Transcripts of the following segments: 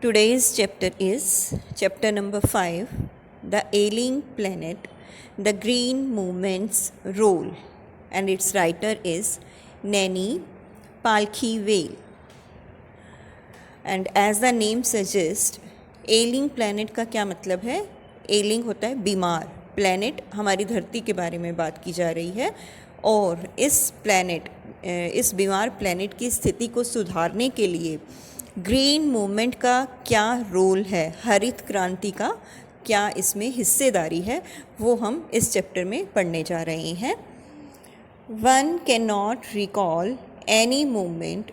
Today's chapter is chapter number 5, The Ailing Planet, The Green Movement's Role, and its writer is Nanny Palkhiwale. And as the name suggests, ailing planet का क्या मतलब है? ailing होता है बीमार, planet हमारी धरती के बारे में बात की जा रही है और इस बीमार planet की स्थिति को सुधारने के लिए ग्रीन मूवमेंट का क्या रोल है, हरित क्रांति का क्या इसमें हिस्सेदारी है, वो हम इस चैप्टर में पढ़ने जा रहे हैं. One can not recall any movement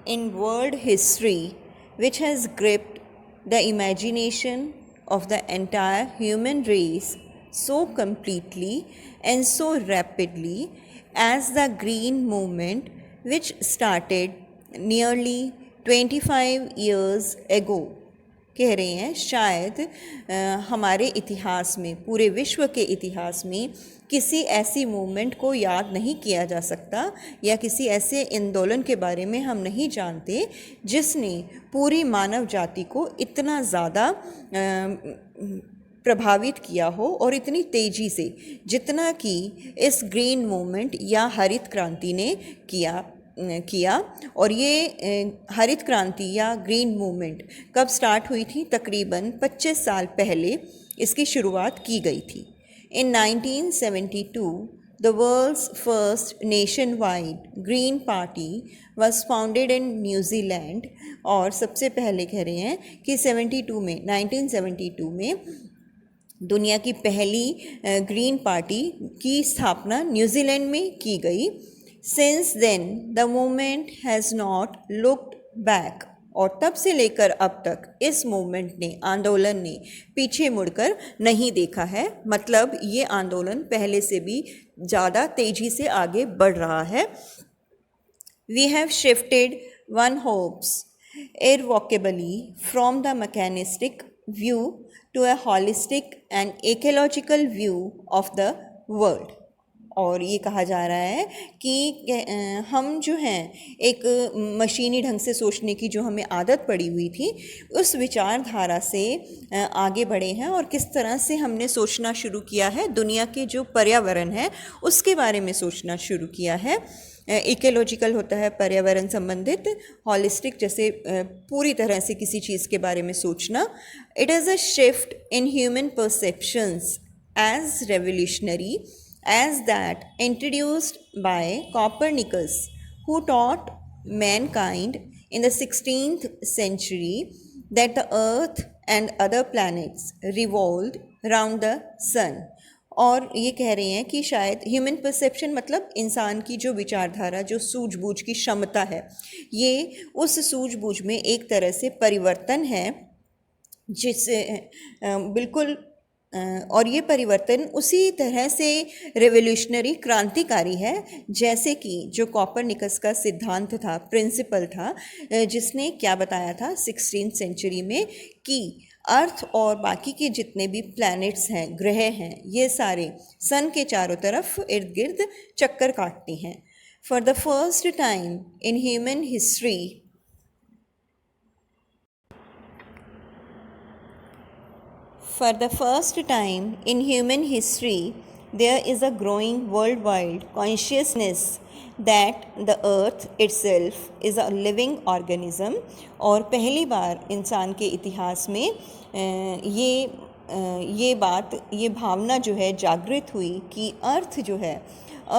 in world history which has gripped the imagination of the entire human race so completely and so rapidly as the green movement, which started nearly 25 years ago. कह रहे हैं शायद हमारे इतिहास में, पूरे विश्व के इतिहास में किसी ऐसी मूवमेंट को याद नहीं किया जा सकता या किसी ऐसे आंदोलन के बारे में हम नहीं जानते जिसने पूरी मानव जाति को इतना ज़्यादा प्रभावित किया हो और इतनी तेज़ी से जितना कि इस ग्रीन मूवमेंट या हरित क्रांति ने किया. और ये हरित क्रांति या ग्रीन मूवमेंट कब स्टार्ट हुई थी? तकरीबन 25 साल पहले इसकी शुरुआत की गई थी. In 1972, the world's first nationwide Green Party was founded in New Zealand. और सबसे पहले कह रहे हैं कि 1972 में दुनिया की पहली ग्रीन पार्टी की स्थापना न्यूजीलैंड में की गई. Since then, the movement has not looked back. और तब से लेकर अब तक इस मूवमेंट ने, आंदोलन ने पीछे मुड़कर नहीं देखा है. मतलब ये आंदोलन पहले से भी ज़्यादा तेज़ी से आगे बढ़ रहा है. We have shifted one hopes irrevocably from the mechanistic view to a holistic and ecological view of the world. और ये कहा जा रहा है कि हम जो हैं एक मशीनी ढंग से सोचने की जो हमें आदत पड़ी हुई थी उस विचारधारा से आगे बढ़े हैं और किस तरह से हमने सोचना शुरू किया है, दुनिया के जो पर्यावरण है उसके बारे में सोचना शुरू किया है. इकोलॉजिकल होता है पर्यावरण संबंधित, हॉलिस्टिक जैसे पूरी तरह से किसी चीज़ के बारे में सोचना. It is a shift in human perceptions as revolutionary as that introduced by Copernicus, who taught mankind in the 16th century that the earth and other planets revolved round the sun. और ये कह रहे हैं कि शायद human perception मतलब इंसान की जो विचारधारा, जो सूझबूझ की क्षमता है, ये उस सूझबूझ में एक तरह से परिवर्तन है जिससे बिल्कुल, और ये परिवर्तन उसी तरह से रेवोल्यूशनरी, क्रांतिकारी है जैसे कि जो कॉपरनिकस का सिद्धांत था, प्रिंसिपल था, जिसने क्या बताया था 16th सेंचुरी में कि अर्थ और बाकी के जितने भी प्लैनेट्स हैं, ग्रह हैं, ये सारे सन के चारों तरफ इर्द गिर्द चक्कर काटते हैं. For the first time in human history, For the first time in human history, there is a growing worldwide consciousness that the earth itself is a living organism. और पहली बार इंसान के इतिहास में ये भावना जो है जागृत हुई कि अर्थ जो है,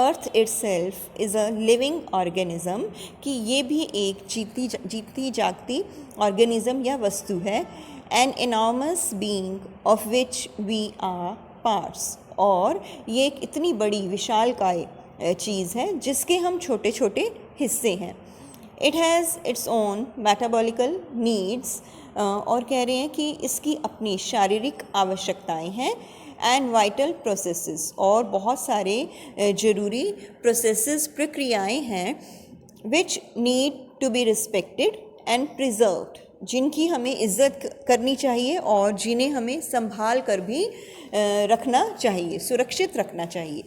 अर्थ itself is a living organism, कि ये भी एक जीती जागती ऑर्गेनिज़म या वस्तु है. An enormous being of which we are parts. और ये एक इतनी बड़ी विशालकाय चीज़ है जिसके हम छोटे छोटे हिस्से हैं. It has its own metabolical needs. और कह रहे हैं कि इसकी अपनी शारीरिक आवश्यकताएं हैं. And vital processes. और बहुत सारे ज़रूरी processes, प्रक्रियाएं हैं which need to be respected and preserved. जिनकी हमें इज़्ज़त करनी चाहिए और जिन्हें हमें संभाल कर भी रखना चाहिए, सुरक्षित रखना चाहिए.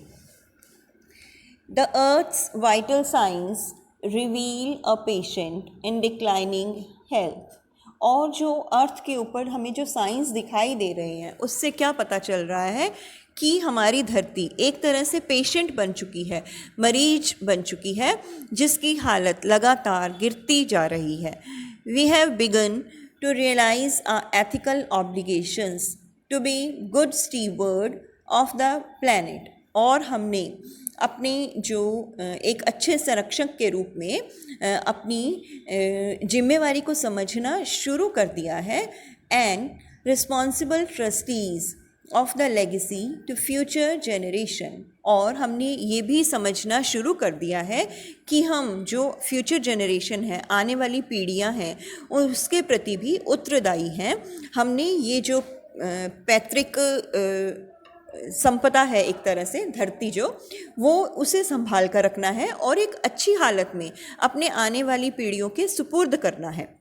The earth's vital signs reveal a patient in declining health. और जो अर्थ के ऊपर हमें जो साइंस दिखाई दे रहे हैं उससे क्या पता चल रहा है कि हमारी धरती एक तरह से पेशेंट बन चुकी है, मरीज बन चुकी है, जिसकी हालत लगातार गिरती जा रही है। We have begun to realise our ethical obligations to be good steward of the planet. और हमने अपने जो एक अच्छे संरक्षक के रूप में अपनी जिम्मेवारी को समझना शुरू कर दिया है। And responsible trustees of the legacy to future generation. और हमने ये भी समझना शुरू कर दिया है कि हम जो फ्यूचर जनरेशन है, आने वाली पीढ़ियां हैं, उसके प्रति भी उत्तरदायी हैं। हमने ये जो पैतृक संपदा है, एक तरह से धरती जो, वो उसे संभाल कर रखना है और एक अच्छी हालत में अपने आने वाली पीढ़ियों के सुपुर्द करना है।